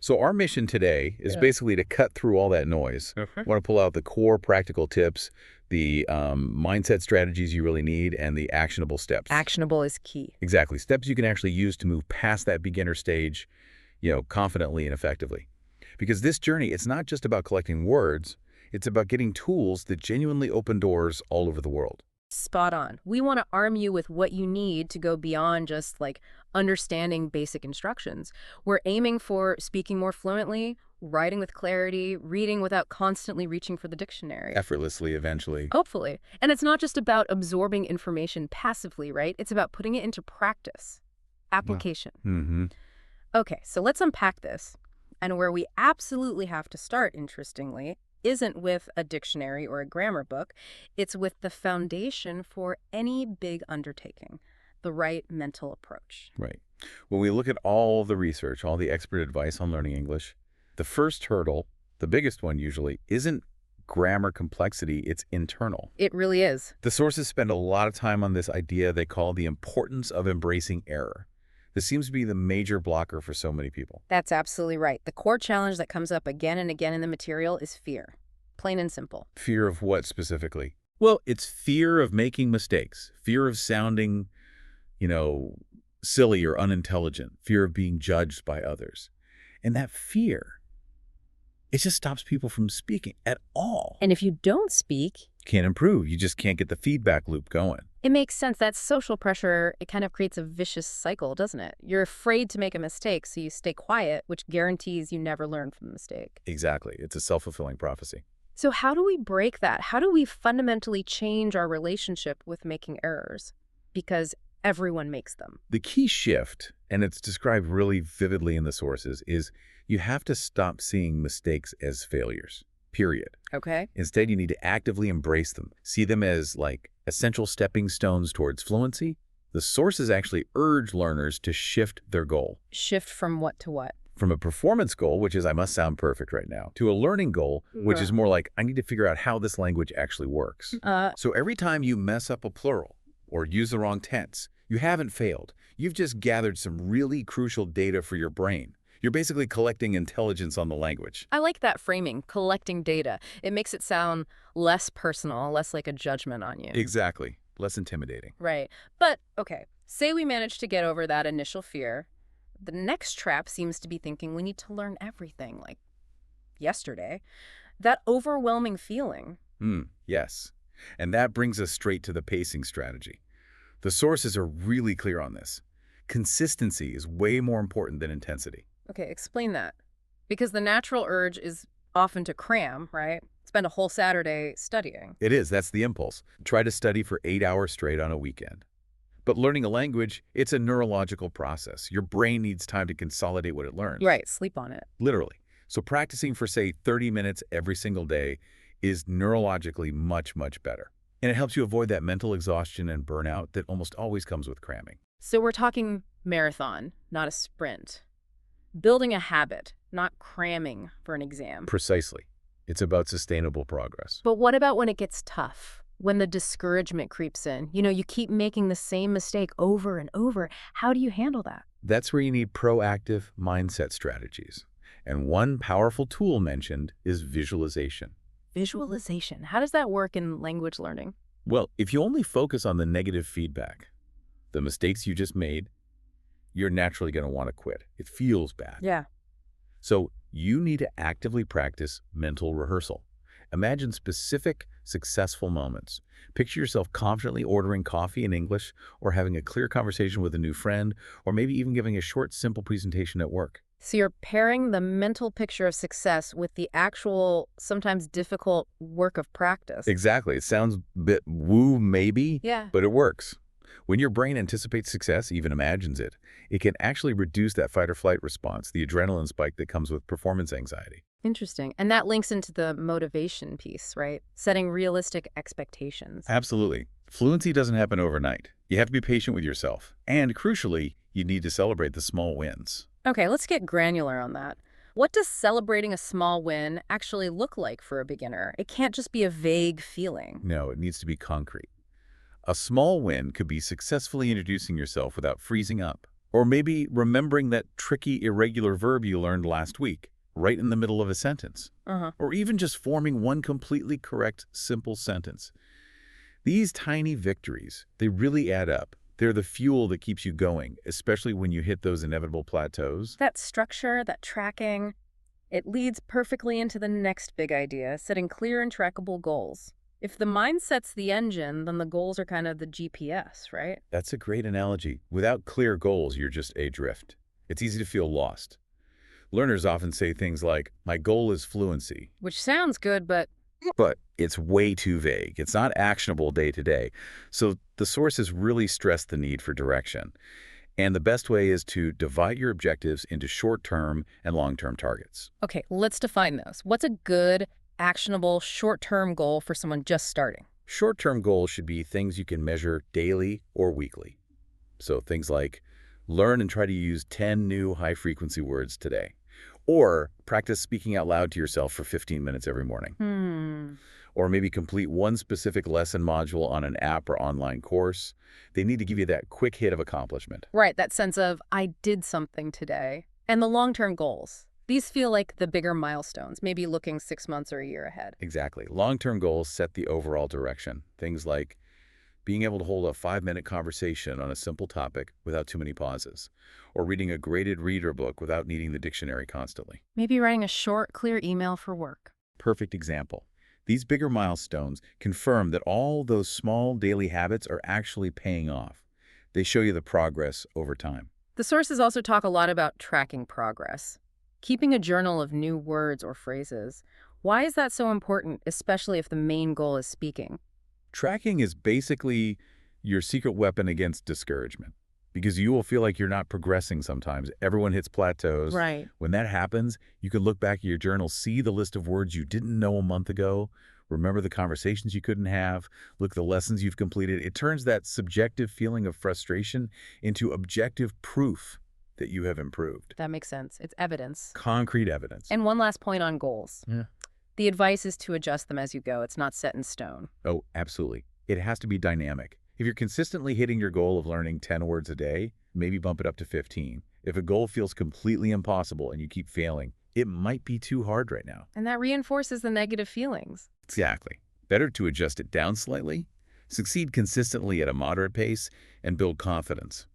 So our mission today is Yeah. basically to cut through all that noise. Okay. Want to pull out the core practical tips, the mindset strategies you really need, and the actionable steps. Actionable is key. Exactly. Steps you can actually use to move past that beginner stage, confidently and effectively. Because this journey, it's not just about collecting words, it's about getting tools that genuinely open doors all over the world. Spot on. We want to arm you with what you need to go beyond just like understanding basic instructions. We're aiming for speaking more fluently, writing with clarity, reading without constantly reaching for the dictionary. Effortlessly, eventually. Hopefully. And it's not just about absorbing information passively, right? It's about putting it into practice, application. Mm-hmm. Okay, so let's unpack this. And where we absolutely have to start, interestingly, isn't with a dictionary or a grammar book. It's with the foundation for any big undertaking, the right mental approach. Right. When we look at all the research, all the expert advice on learning English, the first hurdle, the biggest one usually, isn't grammar complexity, it's internal. It really is. The sources spend a lot of time on this idea they call the importance of embracing error. This seems to be the major blocker for so many people. That's absolutely right. The core challenge that comes up again and again in the material is fear. Plain and simple. Fear of what specifically? Well, it's fear of making mistakes, fear of sounding, silly or unintelligent, fear of being judged by others. And that fear, it just stops people from speaking at all. And if you don't speak, Can't improve. You just can't get the feedback loop going. it makes sense. That social pressure, it kind of creates a vicious cycle, doesn't it? You're afraid to make a mistake, so you stay quiet, which guarantees you never learn from the mistake. Exactly. It's a self-fulfilling prophecy. So how do we break that? How do we fundamentally change our relationship with making errors? Because everyone makes them. The key shift, and it's described really vividly in the sources, is you have to stop seeing mistakes as failures, period. Okay? Instead, you need to actively embrace them. See them as like essential stepping stones towards fluency. The sources actually urge learners to shift their goal Shift from what to what? from a performance goal, which is I must sound perfect right now, to a learning goal, which is more like I need to figure out how this language actually works. So every time you mess up a plural or use the wrong tense, you haven't failed. You've just gathered some really crucial data for your brain. You're basically collecting intelligence on the language. I like that framing, collecting data. It makes it sound less personal, less like a judgment on you. Exactly. Less intimidating. Right. But, okay, say we manage to get over that initial fear. The next trap seems to be thinking we need to learn everything, like yesterday. That overwhelming feeling. Yes. And that brings us straight to the pacing strategy. The sources are really clear on this. Consistency is way more important than intensity. Okay, explain that. Because the natural urge is often to cram, right? Spend a whole Saturday studying. It is. That's the impulse. Try to study for 8 hours straight on a weekend. But learning a language, it's a neurological process. Your brain needs time to consolidate what it learns. Right, sleep on it. Literally. So practicing for, say, 30 minutes every single day is neurologically much, much better. And it helps you avoid that mental exhaustion and burnout that almost always comes with cramming. So we're talking marathon, not a sprint. Building a habit, not cramming for an exam. Precisely. It's about sustainable progress. But what about when it gets tough? When the discouragement creeps in? You keep making the same mistake over and over. How do you handle that? That's where you need proactive mindset strategies. And one powerful tool mentioned is visualization. Visualization. How does that work in language learning? Well, if you only focus on the negative feedback, the mistakes you just made, you're naturally going to want to quit. It feels bad. Yeah. So you need to actively practice mental rehearsal. Imagine specific, successful moments. Picture yourself confidently ordering coffee in English or having a clear conversation with a new friend, or maybe even giving a short, simple presentation at work. So you're pairing the mental picture of success with the actual, sometimes difficult work of practice. Exactly. It sounds a bit woo maybe, Yeah. but it works. When your brain anticipates success, even imagines it, it can actually reduce that fight or flight response, the adrenaline spike that comes with performance anxiety. Interesting. And that links into the motivation piece, right? Setting realistic expectations. Absolutely. Fluency doesn't happen overnight. You have to be patient with yourself. And crucially, you need to celebrate the small wins. Okay, let's get granular on that. What does celebrating a small win actually look like for a beginner? It can't just be a vague feeling. No, it needs to be concrete. A small win could be successfully introducing yourself without freezing up. Or maybe remembering that tricky irregular verb you learned last week, right in the middle of a sentence. Uh-huh. Or even just forming one completely correct, simple sentence. These tiny victories, they really add up. They're the fuel that keeps you going, especially when you hit those inevitable plateaus. That structure, that tracking, it leads perfectly into the next big idea, setting clear and trackable goals. If the mind sets the engine, then the goals are kind of the GPS, right? That's a great analogy. Without clear goals, you're just adrift. It's easy to feel lost. Learners often say things like, my goal is fluency. Which sounds good, but But it's way too vague. It's not actionable day to day. So the sources really stress the need for direction. And the best way is to divide your objectives into short-term and long-term targets. okay, let's define those. What's a good, actionable, short-term goal for someone just starting? Short-term goals should be things you can measure daily or weekly. So things like learn and try to use 10 new high-frequency words today. Or practice speaking out loud to yourself for 15 minutes every morning. Or maybe complete one specific lesson module on an app or online course. They need to give you that quick hit of accomplishment. Right, that sense of, I did something today. And the long-term goals. These feel like the bigger milestones, maybe looking 6 months or a year ahead. Exactly. Long-term goals set the overall direction. Things like being able to hold a 5-minute conversation on a simple topic without too many pauses, or reading a graded reader book without needing the dictionary constantly. Maybe writing a short, clear email for work. Perfect example. These bigger milestones confirm that all those small daily habits are actually paying off. They show you the progress over time. The sources also talk a lot about tracking progress. Keeping a journal of new words or phrases. Why is that so important, especially if the main goal is speaking? Tracking is basically your secret weapon against discouragement, because you will feel like you're not progressing sometimes. Everyone hits plateaus. Right. When that happens, you can look back at your journal, see the list of words you didn't know a month ago, remember the conversations you couldn't have, look at the lessons you've completed. It turns that subjective feeling of frustration into objective proof that you have improved. That makes sense. It's evidence. Concrete evidence. And one last point on goals. Yeah. The advice is to adjust them as you go. It's not set in stone. Oh, absolutely. It has to be dynamic. If you're consistently hitting your goal of learning 10 words a day, maybe bump it up to 15. If a goal feels completely impossible and you keep failing, it might be too hard right now. And that reinforces the negative feelings. Exactly. Better to adjust it down slightly, succeed consistently at a moderate pace, and build confidence.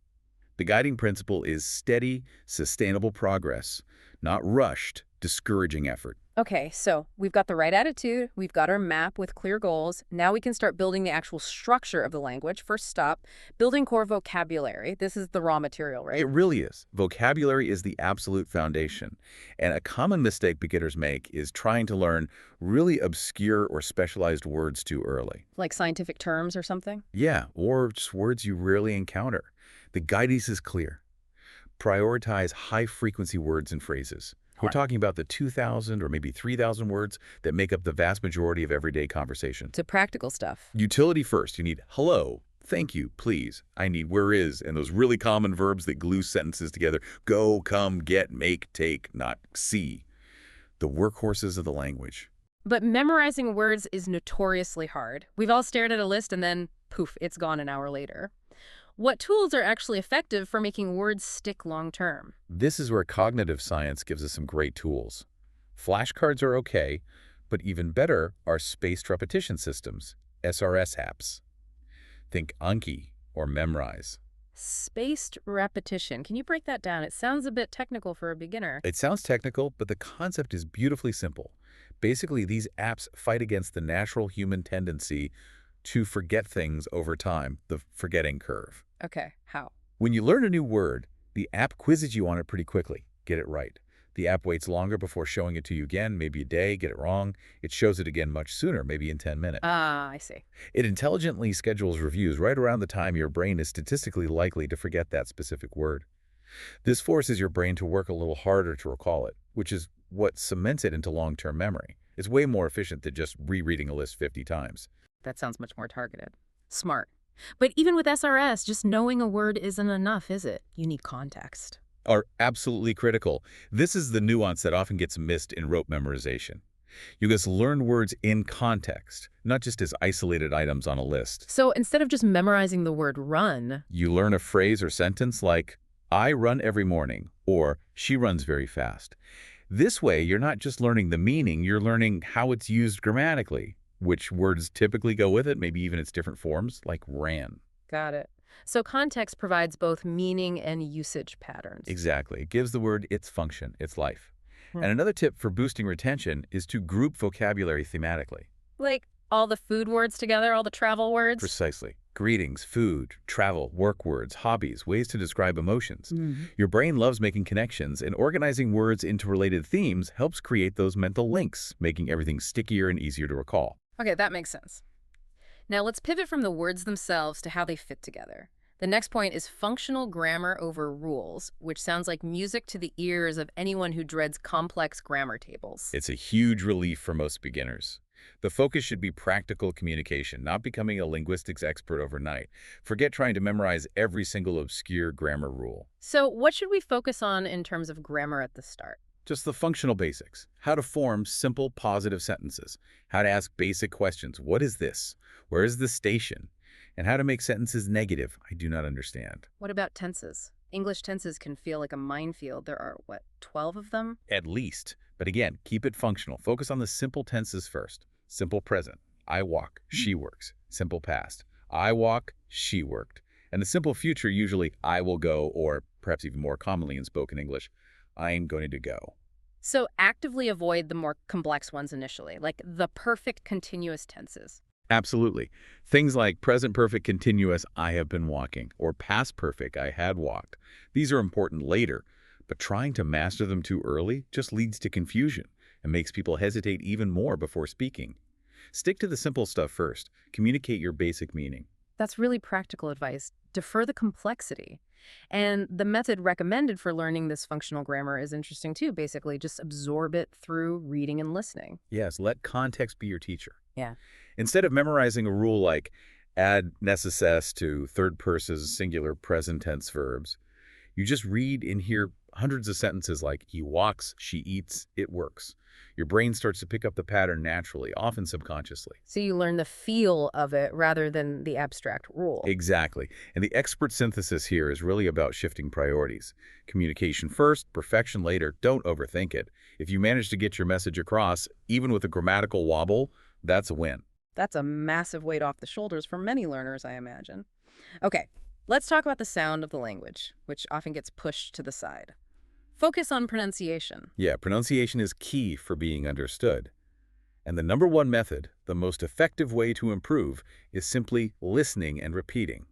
The guiding principle is steady, sustainable progress, not rushed, discouraging effort. Okay, so we've got the right attitude, we've got our map with clear goals. Now we can start building the actual structure of the language. First stop, building core vocabulary. This is the raw material, right? It really is. Vocabulary is the absolute foundation. And a common mistake beginners make is trying to learn really obscure or specialized words too early. Like scientific terms or something? Yeah, or just words you rarely encounter. The guidance is clear. Prioritize high-frequency words and phrases. We're talking about the 2,000 or maybe 3,000 words that make up the vast majority of everyday conversation. To practical stuff. Utility first. You need hello, thank you, please. I need where is, and those really common verbs that glue sentences together. Go, come, get, make, take, not see. The workhorses of the language. But memorizing words is notoriously hard. We've all stared at a list and then, poof, it's gone an hour later. What tools are actually effective for making words stick long-term? This is where cognitive science gives us some great tools. Flashcards are okay, but even better are spaced repetition systems, SRS apps. Think Anki or Memrise. Spaced repetition. Can you break that down? It sounds a bit technical for a beginner. It sounds technical, but the concept is beautifully simple. Basically, these apps fight against the natural human tendency to forget things over time, the forgetting curve. Okay, how? When you learn a new word, the app quizzes you on it pretty quickly. Get it right. The app waits longer before showing it to you again, maybe a day. Get it wrong, it shows it again much sooner, maybe in 10 minutes. Ah, I see. It intelligently schedules reviews right around the time your brain is statistically likely to forget that specific word. This forces your brain to work a little harder to recall it, which is what cements it into long-term memory. It's way more efficient than just rereading a list 50 times. That sounds much more targeted. Smart. But even with SRS, just knowing a word isn't enough, is it? You need context. Are absolutely critical. This is the nuance that often gets missed in rote memorization. You just learn words in context, not just as isolated items on a list. So instead of just memorizing the word run, You learn a phrase or sentence like, I run every morning, or she runs very fast. This way, you're not just learning the meaning, you're learning how it's used grammatically, which words typically go with it, maybe even its different forms, like ran. Got it. So context provides both meaning and usage patterns. Exactly. It gives the word its function, its life. Hmm. And another tip for boosting retention is to group vocabulary thematically. Like all the food words together, all the travel words? Precisely. Greetings, food, travel, work words, hobbies, ways to describe emotions. Mhm. Your brain loves making connections, and organizing words into related themes helps create those mental links, making everything stickier and easier to recall. Okay, that makes sense. Now let's pivot from the words themselves to how they fit together. The next point is functional grammar over rules, which sounds like music to the ears of anyone who dreads complex grammar tables. It's a huge relief for most beginners. The focus should be practical communication, not becoming a linguistics expert overnight. Forget trying to memorize every single obscure grammar rule. So what should we focus on in terms of grammar at the start? Just the functional basics. How to form simple positive sentences. How to ask basic questions. What is this? Where is the station? And how to make sentences negative. I do not understand. What about tenses? English tenses can feel like a minefield. There are, what, 12 of them? At least. But again, keep it functional. Focus on the simple tenses first. Simple present. I walk. She works. Simple past. I walk. She worked. And the simple future, usually I will go, or perhaps even more commonly in spoken English, I'm going to go. So actively avoid the more complex ones initially, like the perfect continuous tenses. Absolutely. Things like present perfect continuous, I have been walking, or past perfect, I had walked. These are important later, but trying to master them too early just leads to confusion and makes people hesitate even more before speaking. Stick to the simple stuff first. Communicate your basic meaning. That's really practical advice. Defer the complexity. And the method recommended for learning this functional grammar is interesting too. Basically, just absorb it through reading and listening. Yes, let context be your teacher. Yeah. Instead of memorizing a rule like add necessess to third person singular present tense verbs, you just read and hear hundreds of sentences like he walks, she eats, it works. Your brain starts to pick up the pattern naturally, often subconsciously. So you learn the feel of it rather than the abstract rule. Exactly. And the expert synthesis here is really about shifting priorities. Communication first, perfection later. Don't overthink it. If you manage to get your message across, even with a grammatical wobble, that's a win. That's a massive weight off the shoulders for many learners, I imagine. Okay, let's talk about the sound of the language, which often gets pushed to the side. Focus on pronunciation. Yeah, pronunciation is key for being understood. And the number one method, the most effective way to improve, is simply listening and repeating.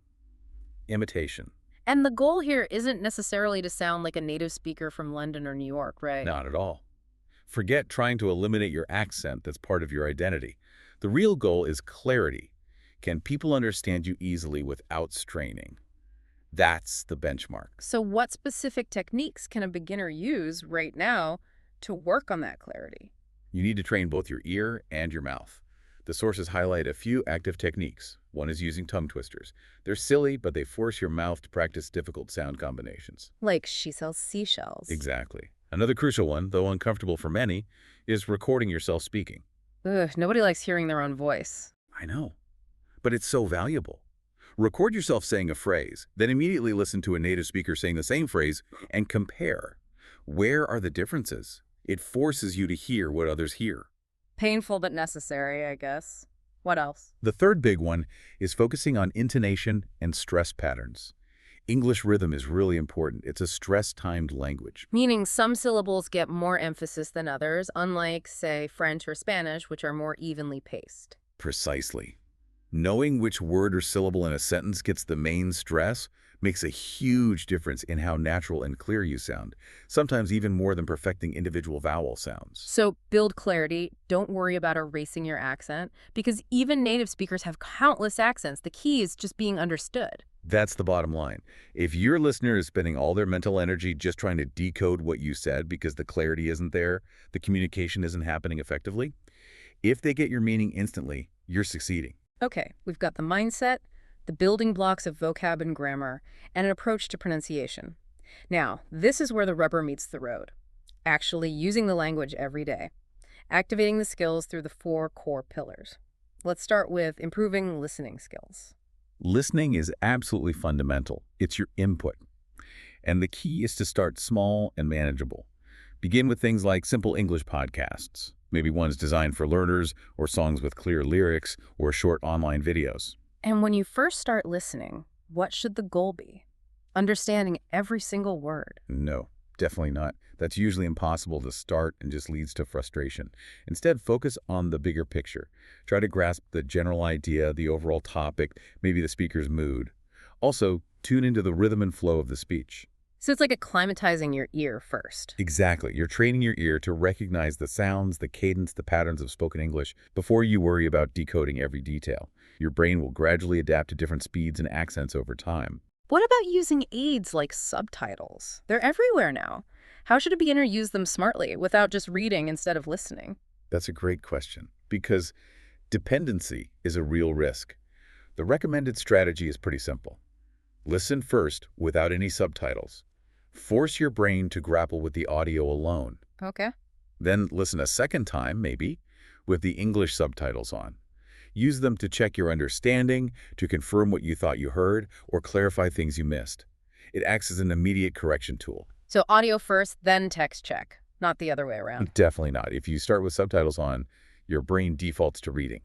Imitation. And the goal here isn't necessarily to sound like a native speaker from London or New York, right? Not at all. Forget trying to eliminate your accent that's part of your identity. The real goal is clarity. Can people understand you easily without straining? That's the benchmark. So what specific techniques can a beginner use right now to work on that clarity? You need to train both your ear and your mouth. The sources highlight a few active techniques. One is using tongue twisters. They're silly, but they force your mouth to practice difficult sound combinations. Like she sells seashells. Exactly. Another crucial one, though uncomfortable for many, is recording yourself speaking. Ugh, nobody likes hearing their own voice. I know, but it's so valuable. Record yourself saying a phrase, then immediately listen to a native speaker saying the same phrase and compare. Where are the differences? It forces you to hear what others hear. Painful but necessary, I guess. What else? The third big one is focusing on intonation and stress patterns. English rhythm is really important. It's a stress-timed language. Meaning some syllables get more emphasis than others, unlike, say, French or Spanish, which are more evenly paced. Precisely. Knowing which word or syllable in a sentence gets the main stress makes a huge difference in how natural and clear you sound, sometimes even more than perfecting individual vowel sounds. So build clarity. Don't worry about erasing your accent, because even native speakers have countless accents. The key is just being understood. That's the bottom line. If your listener is spending all their mental energy just trying to decode what you said because the clarity isn't there, the communication isn't happening effectively, if they get your meaning instantly, you're succeeding. Okay, we've got the mindset, the building blocks of vocab and grammar, and an approach to pronunciation. Now, this is where the rubber meets the road. Actually using the language every day. Activating the skills through the 4 core pillars. Let's start with improving listening skills. Listening is absolutely fundamental. It's your input. And the key is to start small and manageable. Begin with things like simple English podcasts, maybe ones designed for learners, or songs with clear lyrics, or short online videos. And when you first start listening, what should the goal be? Understanding every single word. No, definitely not. That's usually impossible to start and just leads to frustration. Instead, focus on the bigger picture. Try to grasp the general idea, the overall topic, maybe the speaker's mood. Also, tune into the rhythm and flow of the speech. So it's like acclimatizing your ear first. Exactly. You're training your ear to recognize the sounds, the cadence, the patterns of spoken English before you worry about decoding every detail. Your brain will gradually adapt to different speeds and accents over time. What about using aids like subtitles? They're everywhere now. How should a beginner use them smartly without just reading instead of listening? That's a great question, because dependency is a real risk. The recommended strategy is pretty simple. Listen first without any subtitles. Force your brain to grapple with the audio alone. Okay. Then listen a second time, maybe, with the English subtitles on. Use them to check your understanding, to confirm what you thought you heard, or clarify things you missed. It acts as an immediate correction tool. So audio first, then text check, not the other way around. Definitely not. If you start with subtitles on, your brain defaults to reading,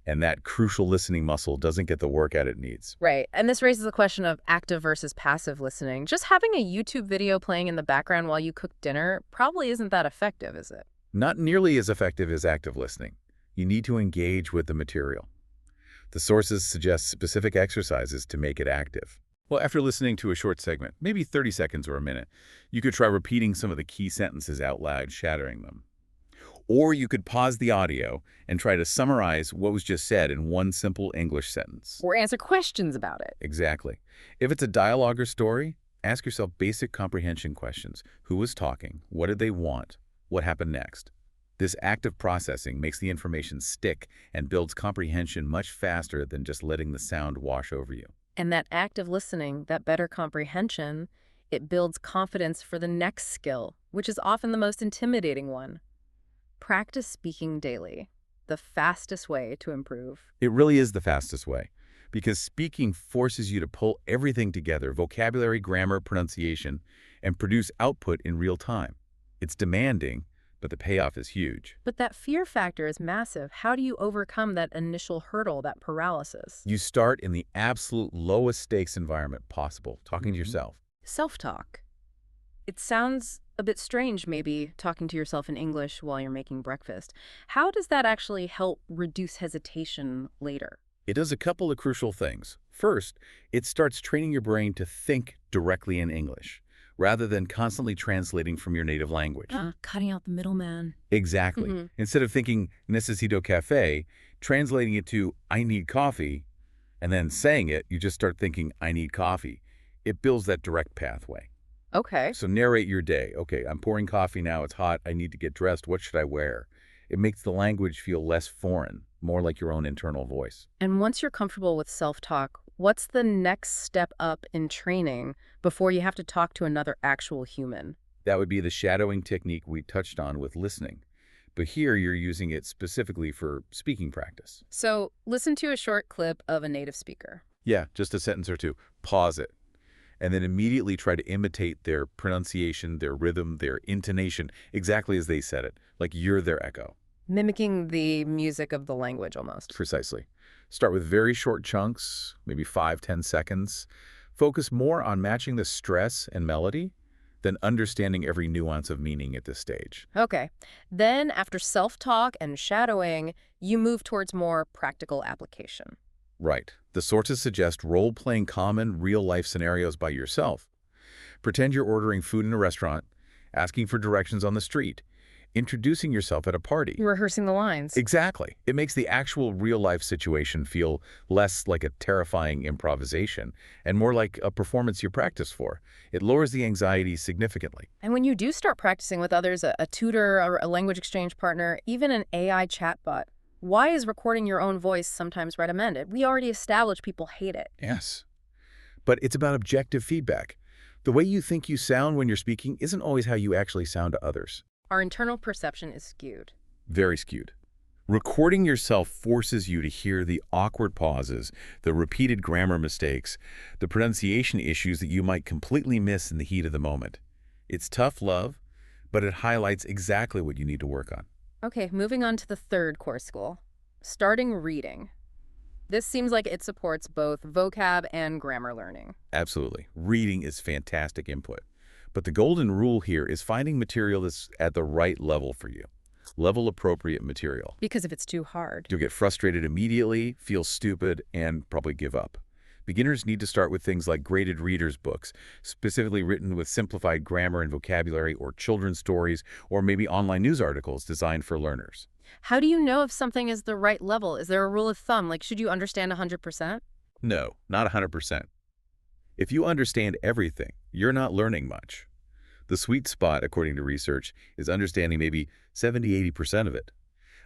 and that crucial listening muscle doesn't get the workout it needs. Right. And this raises the question of active versus passive listening. Just having a YouTube video playing in the background while you cook dinner probably isn't that effective, is it? Not nearly as effective as active listening. You need to engage with the material. The sources suggest specific exercises to make it active. Well, after listening to a short segment, maybe 30 seconds or a minute, you could try repeating some of the key sentences out loud, shattering them. Or you could pause the audio and try to summarize what was just said in one simple English sentence. Or answer questions about it. Exactly. If it's a dialogue or story, ask yourself basic comprehension questions. Who was talking? What did they want? What happened next? This active processing makes the information stick and builds comprehension much faster than just letting the sound wash over you. And that active listening, that better comprehension, it builds confidence for the next skill, which is often the most intimidating one. Practice speaking daily, the fastest way to improve. It really is the fastest way, because speaking forces you to pull everything together, vocabulary, grammar, pronunciation, and produce output in real time. It's demanding, but the payoff is huge. But that fear factor is massive. How do you overcome that initial hurdle, that paralysis? You start in the absolute lowest stakes environment possible, talking to yourself. Self-talk. It sounds a bit strange, maybe, talking to yourself in English while you're making breakfast. How does that actually help reduce hesitation later? It does a couple of crucial things. First, it starts training your brain to think directly in English, rather than constantly translating from your native language. Cutting out the middleman. Exactly. Instead of thinking, necesito café, translating it to, I need coffee, and then saying it, you just start thinking, I need coffee. It builds that direct pathway. Okay. So narrate your day. Okay, I'm pouring coffee now. It's hot. I need to get dressed. What should I wear? It makes the language feel less foreign, more like your own internal voice. And once you're comfortable with self-talk, what's the next step up in training before you have to talk to another actual human? That would be the shadowing technique we touched on with listening. But here you're using it specifically for speaking practice. So listen to a short clip of a native speaker. Yeah, just a sentence or two. Pause it. And then immediately try to imitate their pronunciation, their rhythm, their intonation, exactly as they said it, like you're their echo. Mimicking the music of the language almost. Precisely. Start with very short chunks, maybe 5-10 seconds. Focus more on matching the stress and melody than understanding every nuance of meaning at this stage. Okay. Then after self-talk and shadowing, you move towards more practical application. Right. The sources suggest role-playing common, real-life scenarios by yourself. Pretend you're ordering food in a restaurant, asking for directions on the street, introducing yourself at a party. You're rehearsing the lines. Exactly. It makes the actual real-life situation feel less like a terrifying improvisation and more like a performance you practice for. It lowers the anxiety significantly. And when you do start practicing with others, a tutor, a language exchange partner, even an AI chatbot, why is recording your own voice sometimes recommended? We already established people hate it. Yes. But it's about objective feedback. The way you think you sound when you're speaking isn't always how you actually sound to others. Our internal perception is skewed. Very skewed. Recording yourself forces you to hear the awkward pauses, the repeated grammar mistakes, the pronunciation issues that you might completely miss in the heat of the moment. It's tough love, but it highlights exactly what you need to work on. Okay, moving on to the third core skill, starting reading. This seems like it supports both vocab and grammar learning. Absolutely. Reading is fantastic input. But the golden rule here is finding material that's at the right level for you. Level-appropriate material. Because if it's too hard. You'll get frustrated immediately, feel stupid, and probably give up. Beginners need to start with things like graded readers' books, specifically written with simplified grammar and vocabulary, or children's stories, or maybe online news articles designed for learners. How do you know if something is the right level? Is there a rule of thumb? Like, should you understand 100%? No, not 100%. If you understand everything, you're not learning much. The sweet spot, according to research, is understanding maybe 70–80% of it.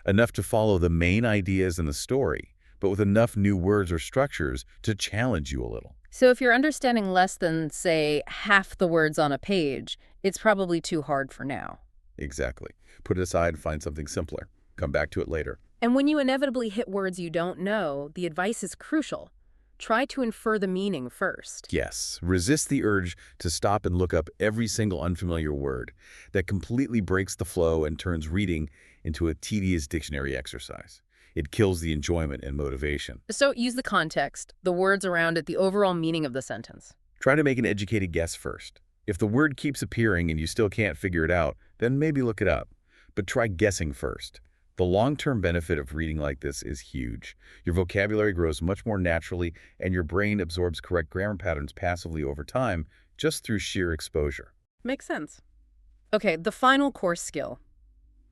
Enough to follow the main ideas in the story, but with enough new words or structures to challenge you a little. So if you're understanding less than, say, half the words on a page, it's probably too hard for now. Exactly. Put it aside and find something simpler. Come back to it later. And when you inevitably hit words you don't know, the advice is crucial. Try to infer the meaning first. Yes, resist the urge to stop and look up every single unfamiliar word. That completely breaks the flow and turns reading into a tedious dictionary exercise. It kills the enjoyment and motivation. So use the context, the words around it, the overall meaning of the sentence. Try to make an educated guess first. If the word keeps appearing and you still can't figure it out, then maybe look it up. But try guessing first. The long-term benefit of reading like this is huge. Your vocabulary grows much more naturally, and your brain absorbs correct grammar patterns passively over time just through sheer exposure. Makes sense. Okay, the final core skill,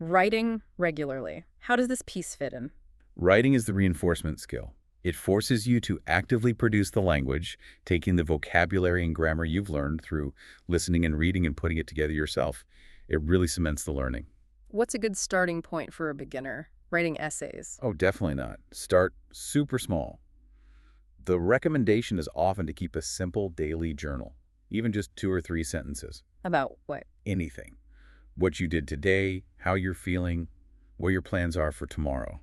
writing regularly. How does this piece fit in? Writing is the reinforcement skill. It forces you to actively produce the language, taking the vocabulary and grammar you've learned through listening and reading and putting it together yourself. It really cements the learning. What's a good starting point for a beginner? Writing essays? Oh, definitely not. Start super small. The recommendation is often to keep a simple daily journal, even just 2 or 3 sentences. About what? Anything. What you did today, how you're feeling, what your plans are for tomorrow.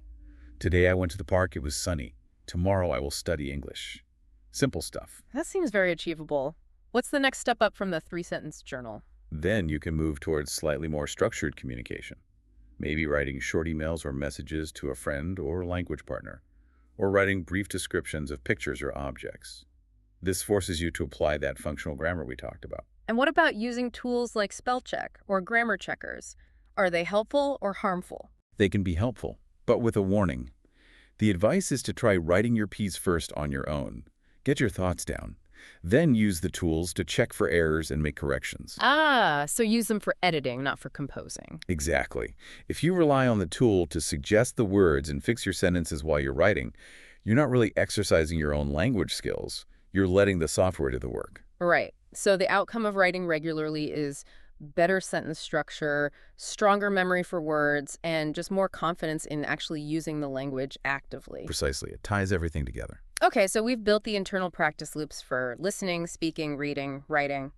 Today I went to the park, it was sunny. Tomorrow I will study English. Simple stuff. That seems very achievable. What's the next step up from the 3-sentence journal? Then you can move towards slightly more structured communication. Maybe writing short emails or messages to a friend or language partner, or writing brief descriptions of pictures or objects. This forces you to apply that functional grammar we talked about. And what about using tools like spell check or grammar checkers? Are they helpful or harmful? They can be helpful, but with a warning. The advice is to try writing your piece first on your own. Get your thoughts down. Then use the tools to check for errors and make corrections. Ah, so use them for editing, not for composing. Exactly. If you rely on the tool to suggest the words and fix your sentences while you're writing, you're not really exercising your own language skills. You're letting the software do the work. Right. So the outcome of writing regularly is better sentence structure, stronger memory for words, and just more confidence in actually using the language actively. Precisely. It ties everything together. Okay, so we've built the internal practice loops for listening, speaking, reading, writing.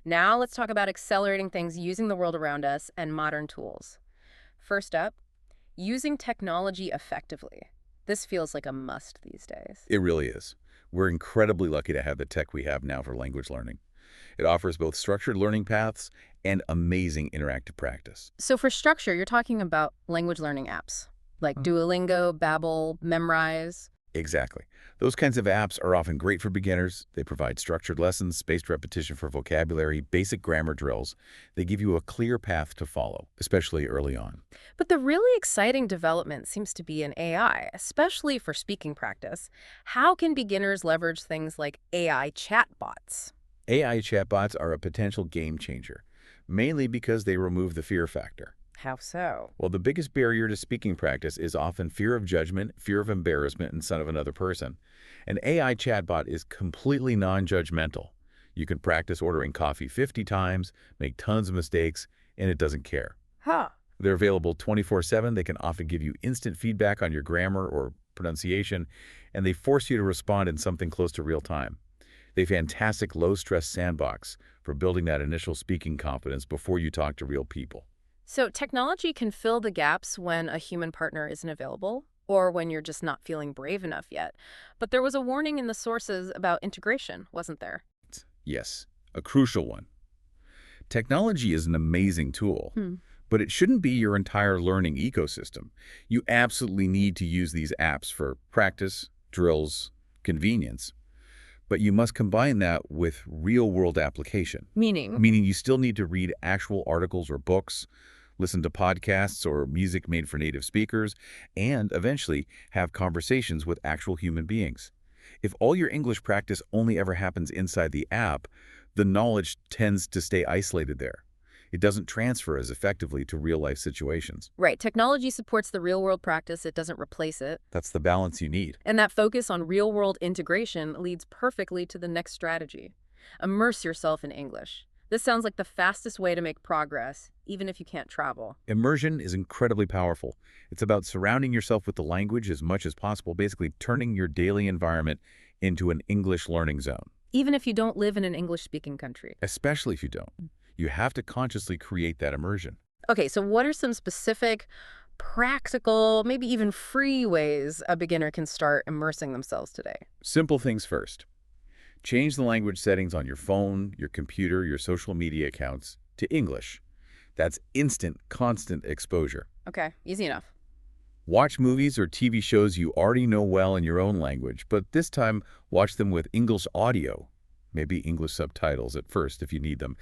Now let's talk about accelerating things using the world around us and modern tools. First up, using technology effectively. This feels like a must these days. It really is. We're incredibly lucky to have the tech we have now for language learning. It offers both structured learning paths and amazing interactive practice. So for structure, you're talking about language learning apps like Duolingo, Babbel, Memrise. Exactly. Those kinds of apps are often great for beginners. They provide structured lessons, spaced repetition for vocabulary, basic grammar drills. They give you a clear path to follow, especially early on. But the really exciting development seems to be in AI, especially for speaking practice. How can beginners leverage things like AI chatbots? AI chatbots are a potential game changer, mainly because they remove the fear factor. How so? Well, the biggest barrier to speaking practice is often fear of judgment, fear of embarrassment in front of another person. An AI chatbot is completely non-judgmental. You can practice ordering coffee 50 times, make tons of mistakes, and it doesn't care. Huh. They're available 24/7. They can often give you instant feedback on your grammar or pronunciation, and they force you to respond in something close to real time. They have a fantastic low-stress sandbox for building that initial speaking confidence before you talk to real people. So technology can fill the gaps when a human partner isn't available or when you're just not feeling brave enough yet. But there was a warning in the sources about integration, wasn't there? Yes, a crucial one. Technology is an amazing tool, Hmm. but it shouldn't be your entire learning ecosystem. You absolutely need to use these apps for practice, drills, convenience, but you must combine that with real-world application, Meaning? meaning you still need to read actual articles or books, listen to podcasts or music made for native speakers, and eventually have conversations with actual human beings. If all your English practice only ever happens inside the app, the knowledge tends to stay isolated there. It doesn't transfer as effectively to real-life situations. Right. Technology supports the real-world practice. It doesn't replace it. That's the balance you need. And that focus on real-world integration leads perfectly to the next strategy. Immerse yourself in English. This sounds like the fastest way to make progress, even if you can't travel. Immersion is incredibly powerful. It's about surrounding yourself with the language as much as possible, basically turning your daily environment into an English learning zone. Even if you don't live in an English-speaking country. Especially if you don't. You have to consciously create that immersion. Okay, so what are some specific, practical, maybe even free ways a beginner can start immersing themselves today? Simple things first. Change the language settings on your phone, your computer, your social media accounts to English. That's instant, constant exposure. Okay, easy enough. Watch movies or TV shows you already know well in your own language, but this time watch them with English audio, maybe English subtitles at first if you need them.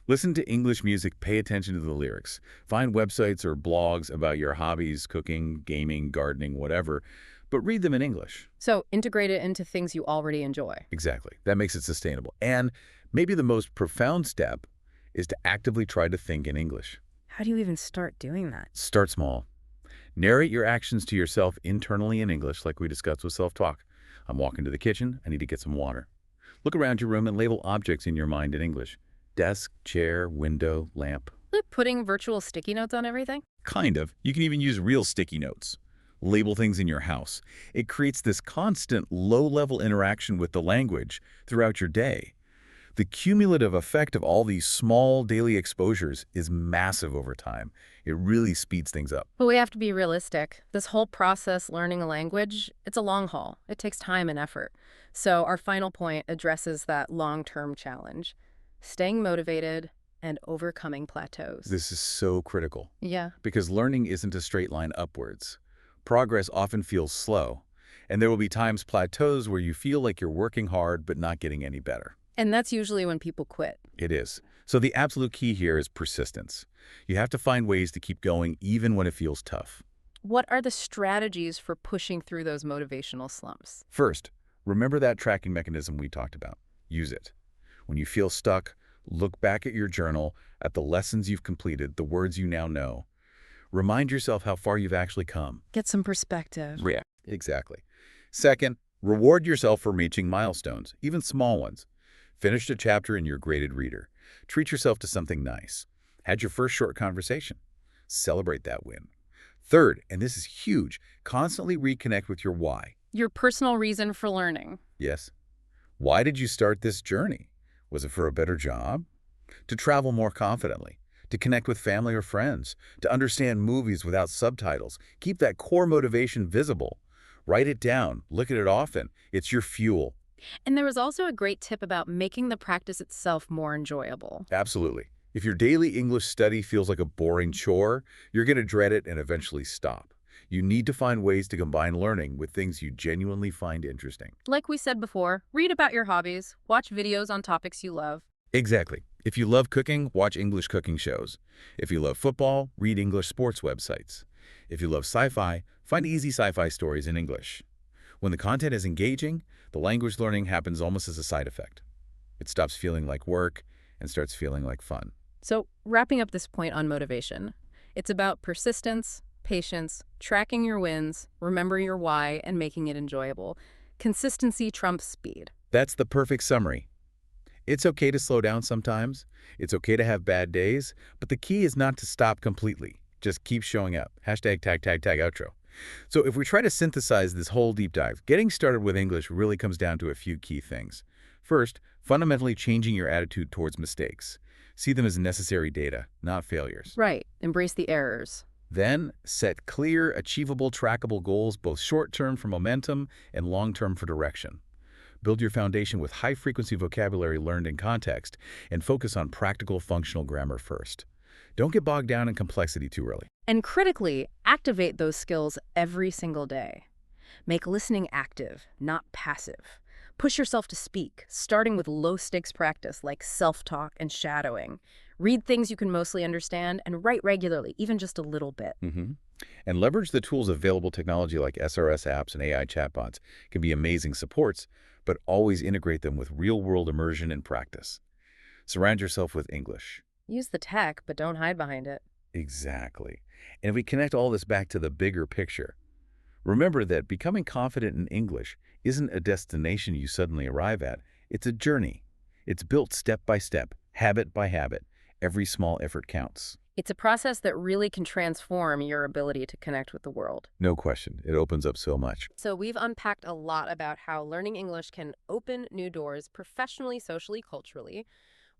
Listen to English music, pay attention to the lyrics. Find websites or blogs about your hobbies, cooking, gaming, gardening, whatever, but read them in English. So integrate it into things you already enjoy. Exactly. That makes it sustainable. And maybe the most profound step is to actively try to think in English. How do you even start doing that? Start small. Narrate your actions to yourself internally in English, like we discussed with self-talk. I'm walking to the kitchen. I need to get some water. Look around your room and label objects in your mind in English. Desk, chair, window, lamp. Like putting virtual sticky notes on everything? Kind of. You can even use real sticky notes. Label things in your house. It creates this constant low-level interaction with the language throughout your day. The cumulative effect of all these small daily exposures is massive over time. It really speeds things up. But we have to be realistic. This whole process, learning a language, it's a long haul. It takes time and effort. So our final point addresses that long-term challenge. Staying motivated and overcoming plateaus. This is so critical. Yeah. Because learning isn't a straight line upwards. Progress often feels slow, and there will be times plateaus where you feel like you're working hard but not getting any better. And that's usually when people quit. It is. So the absolute key here is persistence. You have to find ways to keep going even when it feels tough. What are the strategies for pushing through those motivational slumps? First, remember that tracking mechanism we talked about. Use it. When you feel stuck, look back at your journal, at the lessons you've completed, the words you now know. Remind yourself how far you've actually come. Get some perspective. Yeah, exactly. Second, reward yourself for reaching milestones, even small ones. Finish a chapter in your graded reader. Treat yourself to something nice. Had your first short conversation. Celebrate that win. Third, and this is huge, constantly reconnect with your why. Your personal reason for learning. Yes. Why did you start this journey? Was it for a better job? To travel more confidently? To connect with family or friends? To understand movies without subtitles? Keep that core motivation visible. Write it down. Look at it often. It's your fuel. And there was also a great tip about making the practice itself more enjoyable. Absolutely. If your daily English study feels like a boring chore, you're going to dread it and eventually stop. You need to find ways to combine learning with things you genuinely find interesting. Like we said before, read about your hobbies, watch videos on topics you love. Exactly. If you love cooking, watch English cooking shows. If you love football, read English sports websites. If you love sci-fi, find easy sci-fi stories in English. When the content is engaging, the language learning happens almost as a side effect. It stops feeling like work and starts feeling like fun. So, wrapping up this point on motivation, it's about persistence, patience, tracking your wins, remember your why, and making it enjoyable. Consistency trumps speed. That's the perfect summary. It's okay to slow down sometimes. It's okay to have bad days, but the key is not to stop completely. Just keep showing up. Hashtag tag, tag, tag, outro. So if we try to synthesize this whole deep dive, getting started with English really comes down to a few key things. First, fundamentally changing your attitude towards mistakes. See them as necessary data, not failures. Right. Embrace the errors. Then, set clear, achievable, trackable goals, both short-term for momentum and long-term for direction. Build your foundation with high-frequency vocabulary learned in context, and focus on practical, functional grammar first. Don't get bogged down in complexity too early. And critically, activate those skills every single day. Make listening active, not passive. Push yourself to speak, starting with low-stakes practice like self-talk and shadowing. Read things you can mostly understand and write regularly, even just a little bit. And leverage the tools available. Technology like SRS apps and AI chatbots can be amazing supports, but always integrate them with real-world immersion and practice. Surround yourself with English. Use the tech, but don't hide behind it. Exactly. And if we connect all this back to the bigger picture, remember that becoming confident in English isn't a destination you suddenly arrive at. It's a journey. It's built step by step, habit by habit. Every small effort counts. It's a process that really can transform your ability to connect with the world. No question. It opens up so much. So we've unpacked a lot about how learning English can open new doors professionally, socially, culturally.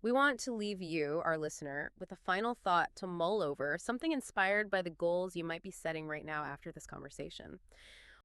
We want to leave you, our listener, with a final thought to mull over, something inspired by the goals you might be setting right now after this conversation.